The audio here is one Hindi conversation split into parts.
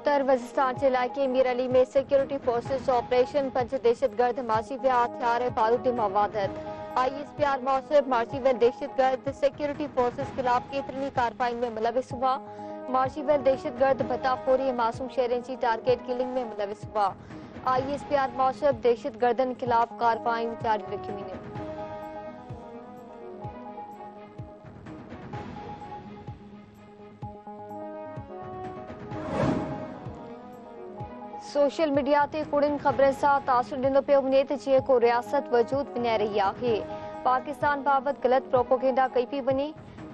उत्तर वजिस्तान जे इलाइक़े मीर अली में सिक्योरिटी फोर्सेस ऑपरेशन 5 दहशतगर्द मासी विया हथियार ऐं बारूदी मवादत। ISPR मौसूब मार्शीवेल दहशतगर्द सिक्योरिटी फोर्सेस खिलाफ केतिरनि कार्रवाइयुनि में मुलविस हुआ। मार्शीवेल दहशतगर्द भताखोरी ऐं मासूम शहरनि जी टारगेट किलिंग में मुलविस हुआ। ISPR मौसूब दहशतगर्दनि खिलाफ कार्रवाइयूं जारी रखियूं वञनि। सोशल मीडिया ते कूड़िन ख़बरनि सां तासुर ॾिनो पियो वञे त जीअं को रियासत वजूद विञाए रही आहे। पाकिस्तान बाबति ग़लति प्रोपोगेंडा कई पई वञे।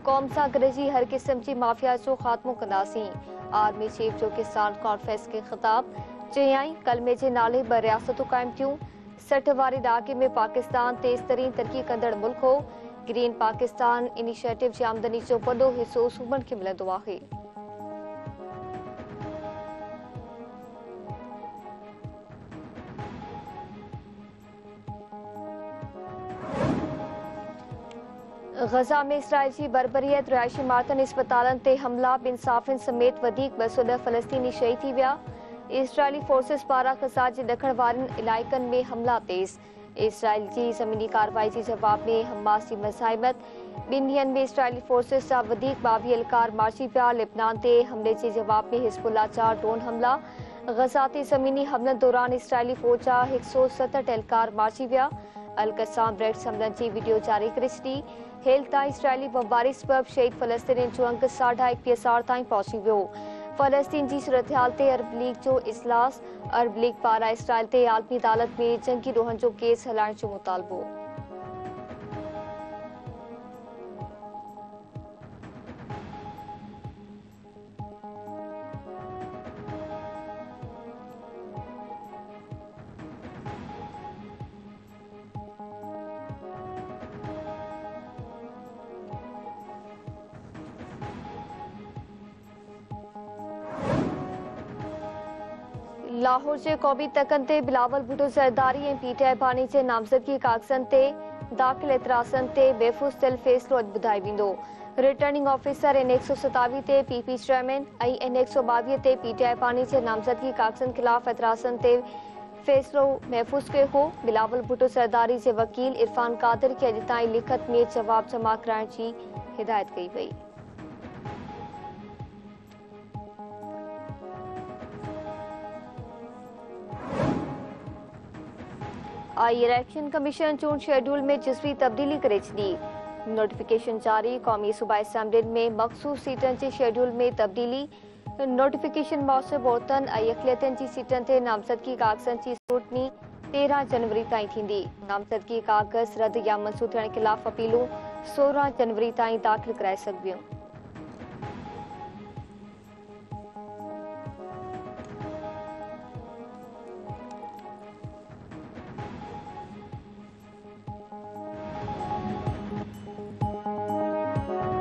क़ौम सां गॾिजी हर क़िस्म जी माफ़िया जो ख़ात्मो कंदासीं। आर्मी चीफ जो किसान कॉन्फ्रेंस खे ख़िताब चयाईं कलमे जे नाले 2 रियासतूं क़ाइमु थियूं। 60 वारे ॾहाके में पाकिस्तान तेज़ तरीन तरक़ी कंदड़ मुल्क हो। ग्रीन पाकिस्तान इनिशिएटिव जी आमदनी जो वॾो हिसो सूबनि खे मिलंदो आहे। गजा में इसराइल जी बरबरीयत रिहायशी इमारतनि इस्पतालनि ते हमला इंसाफ़नि समेत वधीक 210 फ़लस्तीनी शहीद थी विया। इसराइली फोर्सेस पारां गजा जे ॾखण वारनि इलाइक़नि में हमला तेज़। इसराइल जी ज़मीनी कार्रवाई जे जवाब में हमास जी मज़ाहिमत। 2 ॾींहनि में इसराइली फोर्सेस जा वधीक 22 एहलकार मारिजी पिया। लेबनान ते हमले जे जवाब में हिज़्बुल्लाह जा ड्रोन हमला। गजा ते ज़मीनी हमलनि दौरान इसराइली फ़ौज जा 167 एहलकार मारिजी विया। अल-क़स्साम ब्रेड्स हमलनि जी वीडियो जारी करे छॾी। हेल ताईं इसराइली बमबारी सबब शहीद फ़लस्तीनियुनि जो अंक 21,500 ताईं पहुची वियो। फ़लस्तीन जी सूरतहाल ते अरब लीग जो इजलास। अरब लीग पारां इसराइल ते आलमी अदालत में जंगी रोहन जो केस हलाइण जो मुतालबो। लाहौर जे क़ौमी तकनि ते बिलावल भुट्टो ज़रदारी ऐं PTI बानी जे नामज़दगी कागज़नि ते दाख़िल एतिराज़नि ते महफ़ूज़ थियल फ़ैसिलो अॼु ॿुधायो वेंदो। रिटर्निंग ऑफिसर N127 ते PP चेयरमैन ऐं N122 ते PTI बानी जे नामज़दगी कागज़नि ख़िलाफ़ एतिराज़नि ते फ़ैसिलो महफ़ूज़ कयो हो। बिलावल भुट्टो ज़रदारी जे वकील इरफान कादिर खे अॼु ताईं लिखत में जवाब जमा कराइण जी हिदायत कई वई। इलेक्शन कमीशन चूंड शेड्यूल में जुज़वी तब्दीली करे छॾी। नोटिफिकेशन जारी। क़ौमी सूबाई असम्बलियुनि में मख़सूस सीटनि जे शेड्यूल में तब्दीली। नोटिफिकेशन मौसूब औरतुनि ऐं अक़लियतुनि जी सीटनि ते नामज़दगी कागज़नि जी स्क्रूटनी 13 जनवरी ताईं थींदी। नामज़दगी कागज़ रद्द या मंज़ूर थियण ख़िलाफ़ अपीलूं 16 जनवरी ताईं दाख़िल कराए सघिबियूं।